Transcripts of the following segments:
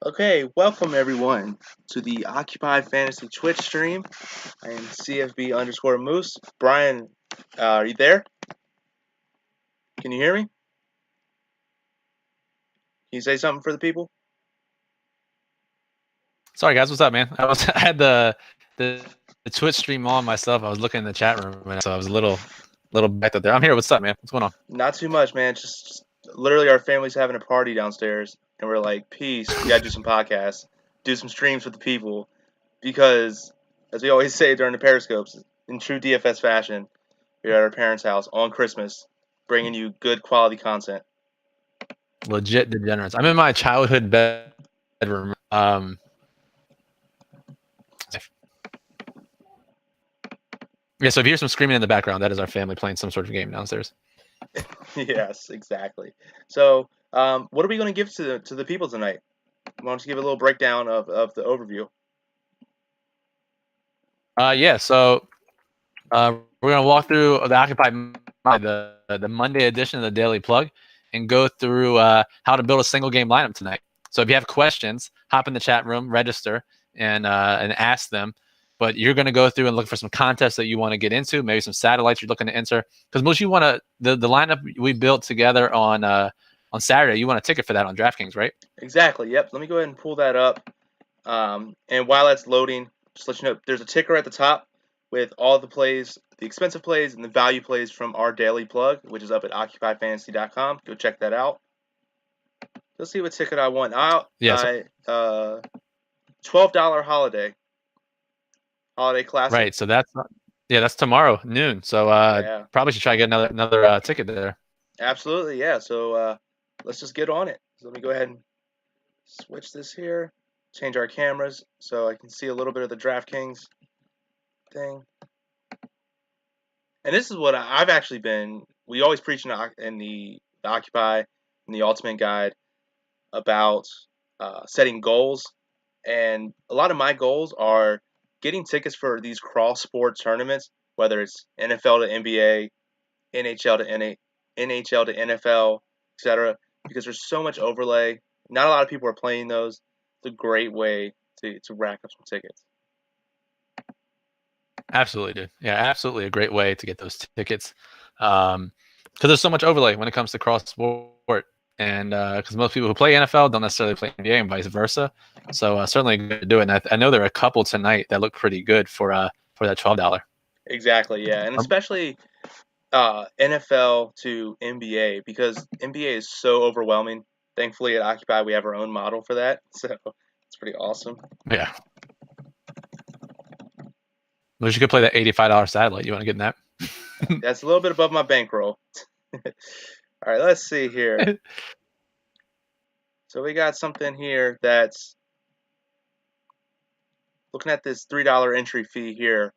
Okay, welcome everyone to the Occupied Fantasy Twitch stream. I am CFB_Moose. Brian, are you there? Can you hear me? Can you say something for the people? Sorry guys, what's up, man? I had the Twitch stream on myself. I was looking in the chat room, and so I was a little backed up there. I'm here. What's up, man? What's going on? Not too much, man. Just literally our family's having a party downstairs, and we're like, peace. We gotta do some podcasts, do some streams with the people, because as we always say during the Periscopes, in true DFS fashion, we're at our parents' house on Christmas, bringing you good quality content. Legit degenerates. I'm in my childhood bedroom. Yeah, so if you hear some screaming in the background, that is our family playing some sort of game downstairs. Yes, exactly. So, what are we going to give to the people tonight? Why don't you give a little breakdown of the overview? So we're gonna walk through the Occupy the Monday edition of the Daily Plug and go through how to build a single game lineup tonight. So if you have questions, hop in the chat room, register, and ask them. But you're going to go through and look for some contests that you want to get into, maybe some satellites you're looking to enter. Because most you want to the lineup we built together on Saturday, you want a ticket for that on DraftKings, right? Exactly. Yep. Let me go ahead and pull that up. And while that's loading, just let you know there's a ticker at the top with all the plays, the expensive plays and the value plays from our daily plug, which is up at occupyfantasy.com. Go check that out. Let's see what ticket I want. $12 holiday classic. Right. So that's tomorrow noon. So probably should try to get another ticket there. Absolutely, yeah. So let's just get on it. So let me go ahead and switch this here, change our cameras so I can see a little bit of the DraftKings thing. And this is what I've actually been. We always preach in the Occupy and the Ultimate Guide about setting goals, and a lot of my goals are getting tickets for these cross-sport tournaments, whether it's NFL to NBA, NHL to NFL, etc. Because there's so much overlay. Not a lot of people are playing those. It's a great way to rack up some tickets. Absolutely, dude. Yeah, absolutely a great way to get those tickets. Because there's so much overlay when it comes to cross-sport. And because most people who play NFL don't necessarily play NBA and vice versa. So certainly good to do it. And I know there are a couple tonight that look pretty good for that $12. Exactly, yeah. And especially NFL to NBA, because NBA is so overwhelming. Thankfully, at Occupy, we have our own model for that. So it's pretty awesome. Yeah. Well, you could play that $85 satellite. You want to get in that? That's a little bit above my bankroll. All right, let's see here. So we got something here that's looking at this $3 entry fee here.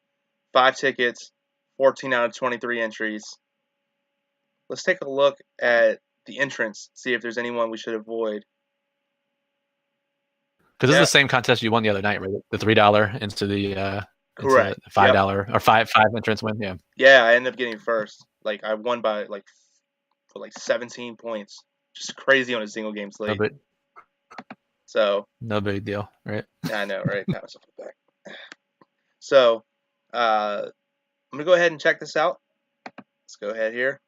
5 tickets, 14 out of 23 entries. Let's take a look at the entrance, see if there's anyone we should avoid. Because this is the same contest you won the other night, right? The $3 into the correct $5 or five entrance win. Yeah. Yeah, I ended up getting first. Like I won by like 17 points. Just crazy on a single game slate. So no big deal, right? I know, right? Pat myself back. So I'm gonna go ahead and check this out. Let's go ahead here.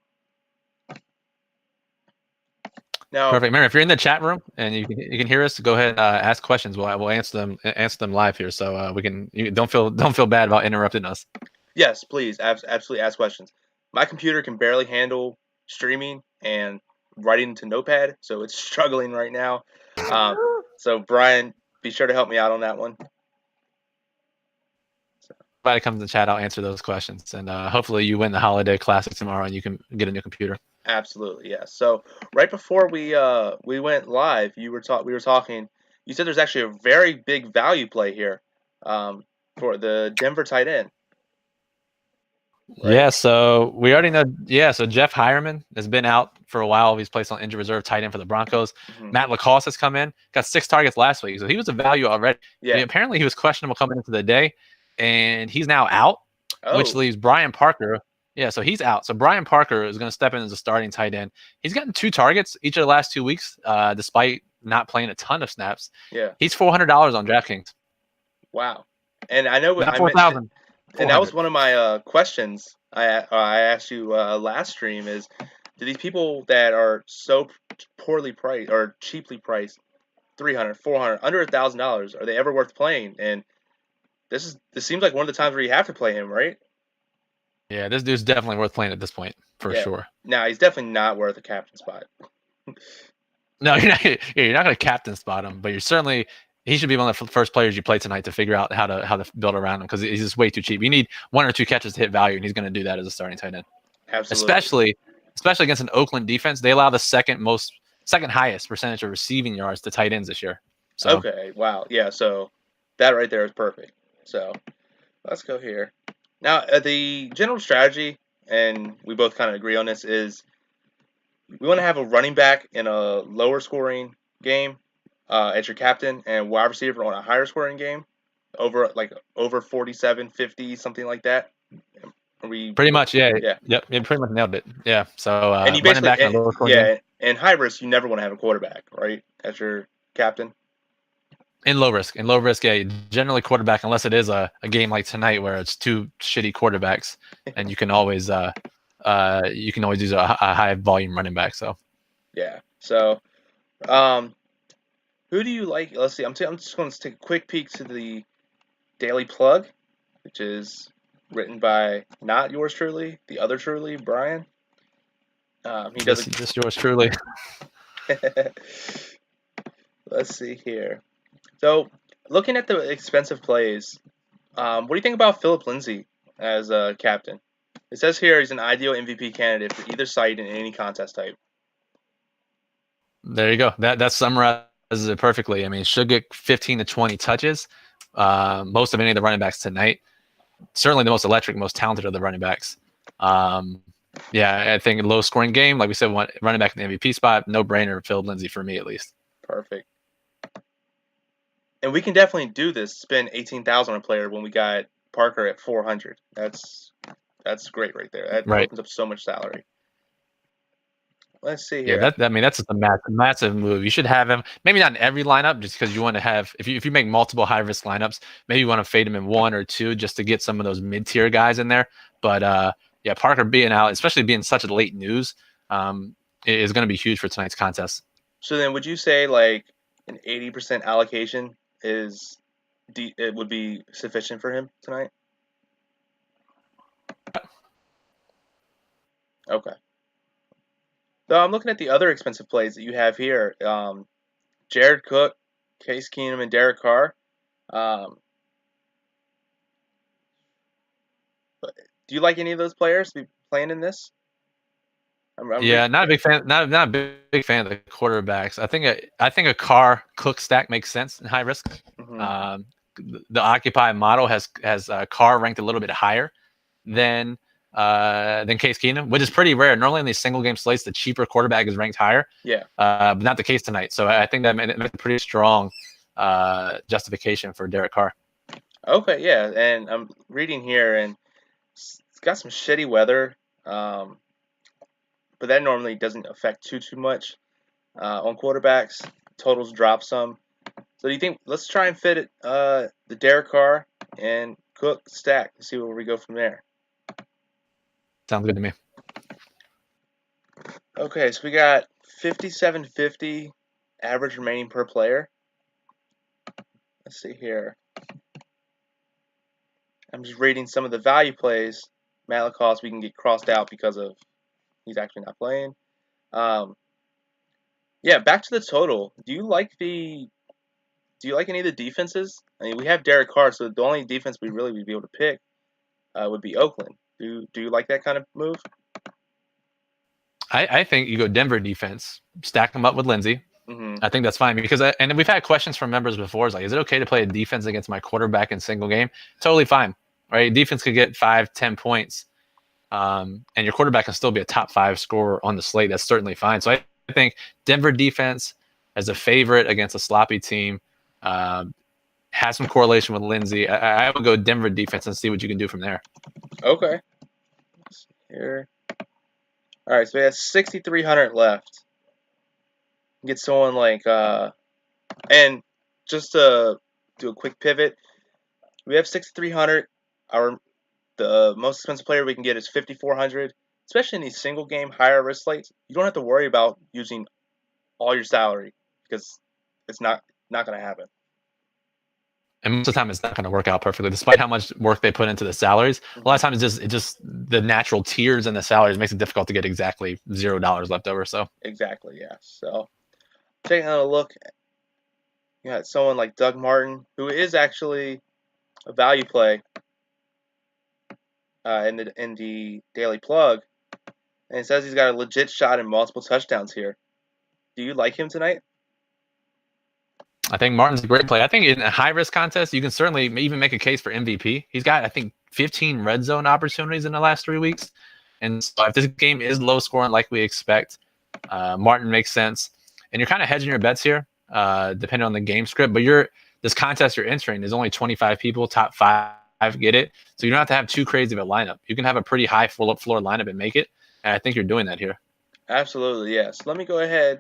Now, perfect. Remember, if you're in the chat room and you can hear us, go ahead and ask questions. We'll answer them live here, so you don't feel bad about interrupting us. Yes, please, absolutely ask questions. My computer can barely handle streaming and writing to Notepad, so it's struggling right now. So Brian, be sure to help me out on that one. Everybody comes in the chat, I'll answer those questions, and hopefully you win the holiday classic tomorrow and you can get a new computer. Absolutely, yeah. So right before we went live, we were talking. You said there's actually a very big value play here for the Denver tight end. Right? Yeah, so we already know. Yeah, so Jeff Hireman has been out for a while. He's placed on injured reserve tight end for the Broncos. Mm-hmm. Matt Lacoste has come in, got 6 targets last week, so he was a value already. Yeah. Apparently, he was questionable coming into the day, and he's now out, which leaves Brian Parker. Yeah, so he's out. So Brian Parker is going to step in as a starting tight end. He's gotten 2 targets each of the last 2 weeks, despite not playing a ton of snaps. Yeah. He's $400 on DraftKings. Wow. And I know what Not I meant, 4,000. and that was one of my questions I asked you last stream is, do these people that are so poorly priced or cheaply priced, 300, 400, under $1,000, are they ever worth playing? And this seems like one of the times where you have to play him, right? Yeah, this dude's definitely worth playing at this point for Yeah. sure. Now he's definitely not worth a captain spot. No, you're not going to captain spot him, but he should be one of the first players you play tonight to figure out how to build around him because he's just way too cheap. You need 1 or 2 catches to hit value, and he's going to do that as a starting tight end. Absolutely. Especially against an Oakland defense, they allow the second highest percentage of receiving yards to tight ends this year. So Okay, wow, yeah. So that right there is perfect. So let's go here. Now the general strategy, and we both kind of agree on this, is we want to have a running back in a lower scoring game as your captain, and wide receiver on a higher scoring game, over 47, 50, something like that. pretty much, yeah. Yeah. Yep, you pretty much nailed it. Yeah. So And you running basically, back in a lower scoring game. in high risk, you never want to have a quarterback, right, as your captain. In low risk, yeah, generally quarterback, unless it is a game like tonight where it's 2 shitty quarterbacks, and you can always use a high volume running back. So Yeah. So, who do you like? Let's see. I'm just going to take a quick peek to the Daily Plug, which is written by not yours truly, the other truly, Brian. He does just yours truly. Let's see here. So, looking at the expensive plays, what do you think about Philip Lindsay as a captain? It says here he's an ideal MVP candidate for either site in any contest type. There you go. That summarizes it perfectly. I mean, should get 15 to 20 touches, most of any of the running backs tonight. Certainly the most electric, most talented of the running backs. Yeah, I think a low scoring game, like we said, running back in the MVP spot, no brainer, Philip Lindsay for me at least. Perfect. And we can definitely do this. Spend $18,000 on a player when we got Parker at $400. That's great right there. That opens up so much salary. Let's see here. Yeah, that's just a massive move. You should have him maybe not in every lineup, just because you want to have if you make multiple high risk lineups, maybe you want to fade him in 1 or 2 just to get some of those mid tier guys in there. But yeah, Parker being out, especially being such a late news, is going to be huge for tonight's contest. So then, would you say like an 80% allocation it would be sufficient for him tonight? Okay. So I'm looking at the other expensive plays that you have here. Jared Cook, Case Keenum, and Derek Carr. Do you like any of those players to be playing in this? Not a big fan. Not a big fan of the quarterbacks. I think a Carr Cook stack makes sense in high risk. Mm-hmm. The Occupy model has Carr ranked a little bit higher than Case Keenum, which is pretty rare. Normally in these single game slates, the cheaper quarterback is ranked higher. Yeah. But not the case tonight. So I think that makes a pretty strong justification for Derek Carr. Okay, yeah, and I'm reading here, and it's got some shitty weather, but that normally doesn't affect too much on quarterbacks. Totals drop some. So do you think, let's try and fit it, the Derek Carr and Cook stack to see where we go from there. Sounds good to me. Okay, so we got 57.50 average remaining per player. Let's see here. I'm just reading some of the value plays. Matt Lacoste, we can get crossed out because of he's actually not playing. Yeah, back to the total. Do you like any of the defenses? I mean, we have Derek Carr, so the only defense we really would be able to pick would be Oakland. Do you like that kind of move? I think you go Denver defense, stack them up with Lindsay. Mm-hmm. I think that's fine because and we've had questions from members before. It's like, is it okay to play a defense against my quarterback in single game? Totally fine, right? Defense could get 5-10 points, and your quarterback can still be a top 5 scorer on the slate. That's certainly fine. So I think Denver defense as a favorite against a sloppy team has some correlation with Lindsay. I would go Denver defense and see what you can do from there. Okay. Here. All right, so we have 6,300 left. Get someone like and just to do a quick pivot, we have 6,300. The most expensive player we can get is 5,400. Especially in these single game higher risk slates, you don't have to worry about using all your salary because it's not going to happen. And most of the time, it's not going to work out perfectly, despite how much work they put into the salaries. A lot of times, it just the natural tiers in the salaries makes it difficult to get exactly $0 left over. So exactly, yeah. So taking a look, you got someone like Doug Martin, who is actually a value play in the daily plug, and it says he's got a legit shot in multiple touchdowns here. Do you like him tonight? I think Martin's a great play. I think in a high risk contest, you can certainly even make a case for MVP. He's got, I think, 15 red zone opportunities in the last 3 weeks. And so if this game is low scoring like we expect, Martin makes sense. And you're kind of hedging your bets here, depending on the game script. But this contest you're entering is only 25 people, top 5 get it. So you don't have to have too crazy of a lineup. You can have a pretty high floor lineup and make it. And I think you're doing that here. Absolutely, yes. Let me go ahead.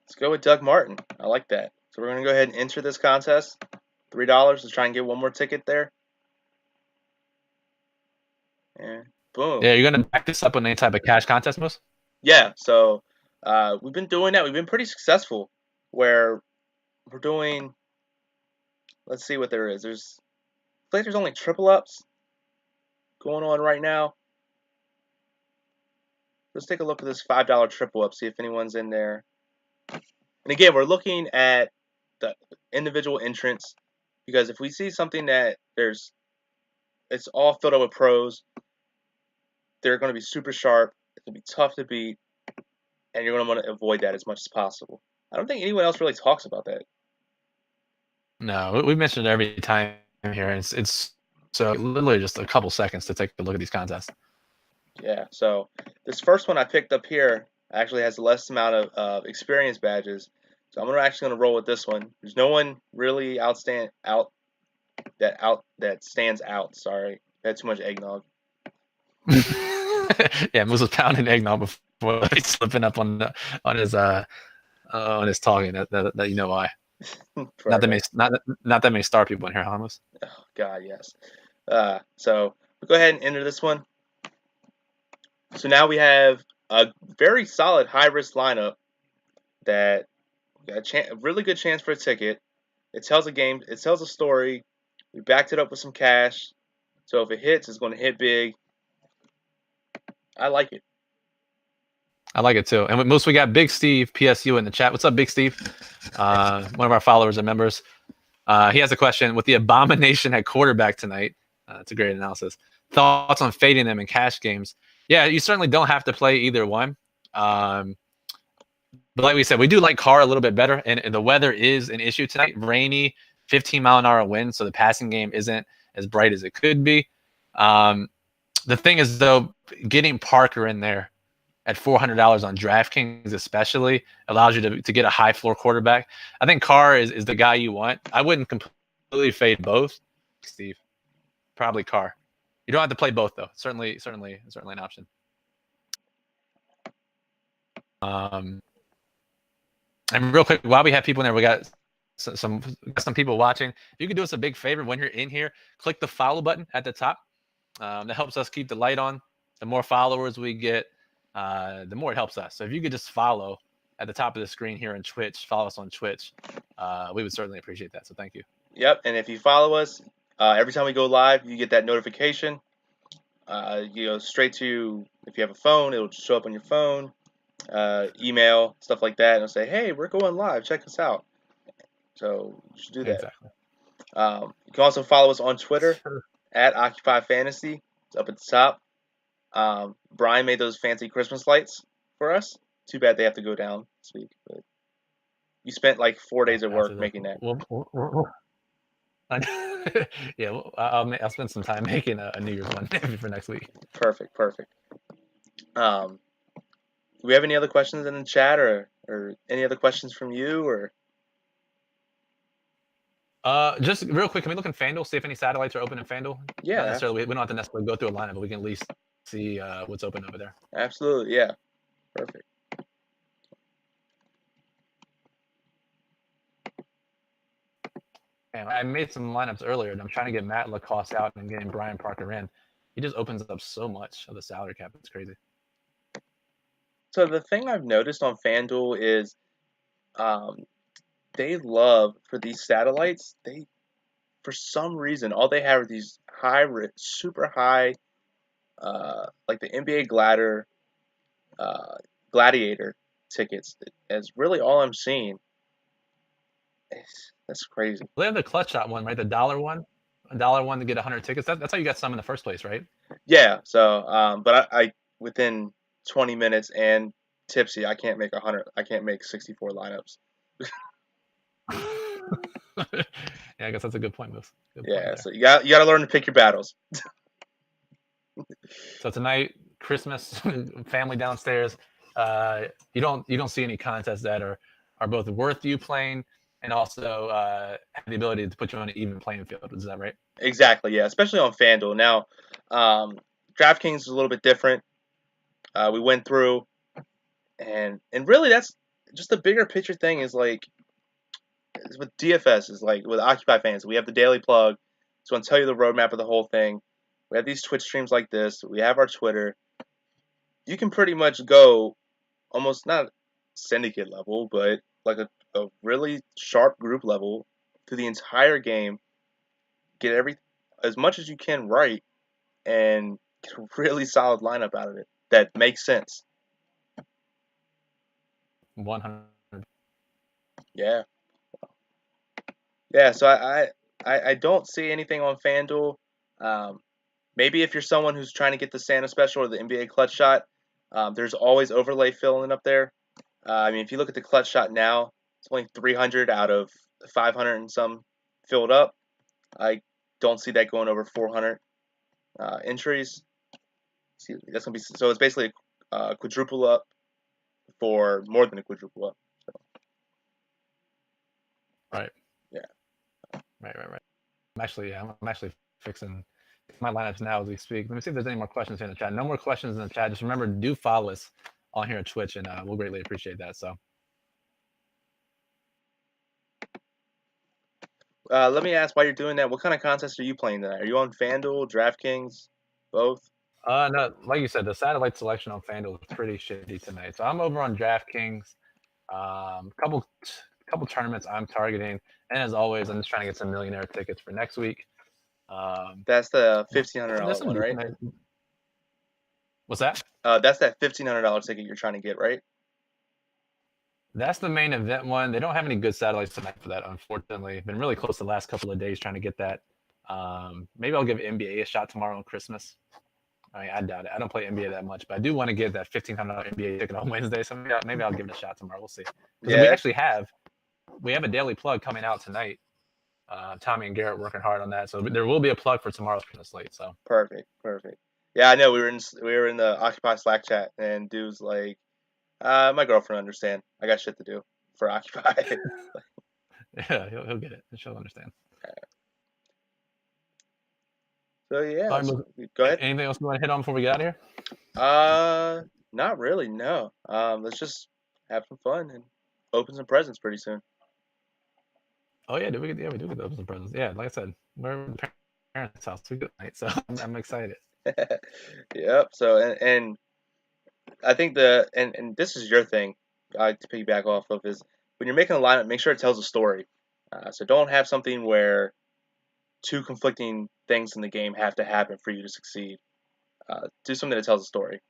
Let's go with Doug Martin. I like that. So we're going to go ahead and enter this contest. $3. Let's try and get one more ticket there. And boom. Yeah, you're going to back this up on any type of cash contest, Moose? Yeah, so we've been doing that. We've been pretty successful where we're doing, let's see what there is. There's only triple ups going on right now. Let's take a look at this $5 triple up, see if anyone's in there. And again, we're looking at the individual entrants because if we see something that it's all filled up with pros, they're going to be super sharp. It's going to be tough to beat, and you're going to want to avoid that as much as possible. I don't think anyone else really talks about that. No, we mentioned it every time here. It's so literally just a couple seconds to take a look at these contests. Yeah, so this first one I picked up here actually has the less amount of experience badges. So I'm actually going to roll with this one. There's no one really that stands out. Sorry, I had too much eggnog. Yeah, Moose was pounding eggnog before he's slipping up on his talking. That you know why. Not that many star people in here, Moose. Oh God, yes. So we'll go ahead and enter this one. So now we have a very solid high risk lineup that got a really good chance for a ticket. It tells a game. It tells a story. We backed it up with some cash. So if it hits, it's going to hit big. I like it. I like it too. And with Moose, we got Big Steve PSU in the chat. What's up, Big Steve? One of our followers and members. He has a question. With the abomination at quarterback tonight, it's a great analysis. Thoughts on fading them in cash games? Yeah, you certainly don't have to play either one. But like we said, we do like Carr a little bit better. And the weather is an issue tonight. Rainy, 15-mile-an-hour wind, so the passing game isn't as bright as it could be. The thing is, though, getting Parker in there at $400 on DraftKings especially allows you to get a high floor quarterback. I think Carr is the guy you want. I wouldn't completely fade both, Steve. Probably Carr. You don't have to play both, though. Certainly an option. And real quick, while we have people in there, we got some people watching. If you could do us a big favor when you're in here, click the follow button at the top. That helps us keep the light on. The more followers we get, the more it helps us. So if you could just follow at the top of the screen here on Twitch, follow us on Twitch, we would certainly appreciate that. So thank you. Yep, and if you follow us, every time we go live, you get that notification. You go straight to, if you have a phone, it'll show up on your phone, email, stuff like that, and it'll say, hey, we're going live, check us out. So you should do that. Exactly. You can also follow us on Twitter at Occupy Fantasy. It's up at the top. Brian made those fancy Christmas lights for us. Too bad they have to go down this week. But you spent like 4 days of work making that. Yeah, I'll spend some time making a New Year's one for next week. Perfect. Do we have any other questions in the chat or any other questions from you or? Just real quick, can we look in FanDuel, see if any satellites are open in FanDuel? Yeah. Not necessarily. We don't have to necessarily go through a lineup, but we can at least see what's open over there. Absolutely, yeah. Perfect. Man, I made some lineups earlier, and I'm trying to get Matt Lacoste out and getting Brian Parker in. He just opens up so much of the salary cap. It's crazy. So the thing I've noticed on FanDuel is they love for these satellites. They for some reason all they have are these super high, like the NBA Gladiator tickets. That's really all I'm seeing. That's crazy. Well, they have the clutch shot one, right? The dollar one, $1 to get 100 tickets. That's how you got some in the first place, right? Yeah. So, but I within 20 minutes and tipsy, I can't make 100. I can't make 64 lineups. Yeah, I guess that's a good point, Moose. Good point Yeah. there. So you got to learn to pick your battles. So tonight, Christmas, family downstairs. You don't see any contests that are both worth you playing and also have the ability to put you on an even playing field. Is that right? Exactly. Yeah. Especially on FanDuel. Now, DraftKings is a little bit different. We went through, and really that's just the bigger picture thing is like with DFS is like with Occupy fans. We have the daily plug. It's going to tell you the roadmap of the whole thing. We have these Twitch streams like this. We have our Twitter. You can pretty much go almost not syndicate level, but like a really sharp group level through the entire game. Get as much as you can right, and get a really solid lineup out of it that makes sense. 100. Yeah, yeah. So I don't see anything on FanDuel. Um, Maybe if you're someone who's trying to get the Santa special or the NBA clutch shot, there's always overlay filling up there. I mean, if you look at the clutch shot now, it's only 300 out of 500 and some filled up. I don't see that going over 400 entries. See, that's gonna be so. It's basically a quadruple up for more than a quadruple up. So, Right. yeah. Right. I'm actually fixing my lineups now as we speak. Let me see if there's any more questions here in the chat. No more questions in the chat. Just remember, do follow us on here at Twitch, and we'll greatly appreciate that. So, Let me ask, while you're doing that, what kind of contest are you playing tonight? Are you on FanDuel, DraftKings, both? no, like you said, the satellite selection on FanDuel is pretty shitty tonight. So I'm over on DraftKings. Couple tournaments I'm targeting, and as always, I'm just trying to get some millionaire tickets for next week. That's the $1,500 one, right? What's that? That's that $1,500 ticket you're trying to get, right? That's the main event one. They don't have any good satellites tonight for that, unfortunately. Been really close the last couple of days trying to get that. Maybe I'll give NBA a shot tomorrow on Christmas. I doubt it. I don't play NBA that much, but I do want to get that $1,500 NBA ticket on Wednesday. So maybe I'll give it a shot tomorrow. We'll see. Because we actually have a daily plug coming out tonight. Tommy and Garrett working hard on that, so there will be a plug for tomorrow's slate. So perfect. Yeah, I know we were in the Occupy Slack chat, and dude's like, my girlfriend understand. I got shit to do for Occupy. Yeah, he'll get it. She'll understand. So yeah, Right, go ahead. Anything else you want to hit on before we get out of here? Not really. No. Let's just have some fun and open some presents pretty soon. Oh yeah, we do get to open some presents. Yeah, like I said, we're at the parents' house. We good night, so I'm excited. Yep. So and I think and this is your thing. To piggyback off of is when you're making a lineup, make sure it tells a story. So don't have something where two conflicting things in the game have to happen for you to succeed. Do something that tells a story.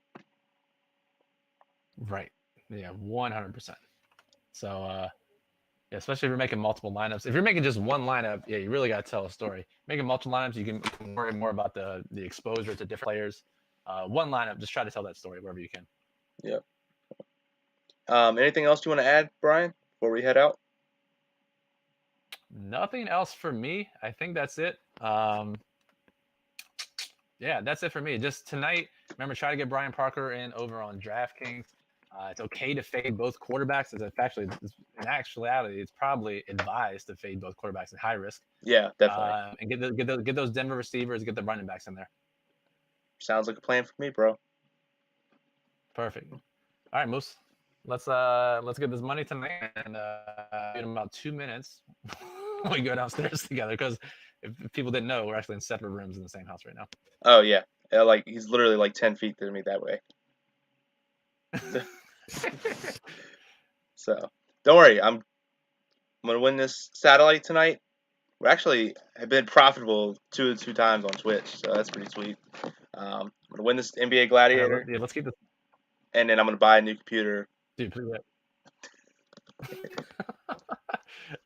Right. Yeah, 100%. So, especially if you're making multiple lineups. If you're making just one lineup, yeah, you really got to tell a story. Making multiple lineups, you can worry more about the exposure to different players. One lineup, just try to tell that story wherever you can. Yep. Anything else you want to add, Brian, before we head out? Nothing else for me. I think that's it. Yeah, that's it for me. Just tonight, remember, try to get Brian Parker in over on DraftKings. It's okay to fade both quarterbacks. In actuality, it's probably advised to fade both quarterbacks in high risk. Yeah, definitely. And get those Denver receivers, get the running backs in there. Sounds like a plan for me, bro. Perfect. All right, Moose. Let's get this money tonight, and in about 2 minutes, we go downstairs together because if people didn't know, we're actually in separate rooms in the same house right now. Oh yeah, like he's literally like 10 feet to me that way. So don't worry, I'm gonna win this satellite tonight. We actually have been profitable two times on Twitch, so that's pretty sweet. I'm gonna win this NBA Gladiator, Let's keep this. and then I'm gonna buy a new computer. Dude, please.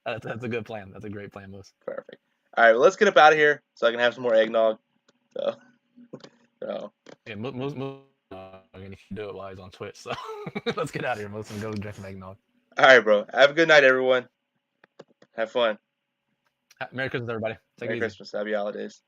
That's a good plan. That's a great plan, Moose. Perfect. All right, well, let's get up out of here so I can have some more eggnog. So. Yeah, Moose. And he can do it while he's on Twitch. So let's get out of here, Moose, and go drink some eggnog. All right, bro. Have a good night, everyone. Have fun. Merry Christmas, everybody. Take it easy. Merry Christmas. Happy holidays.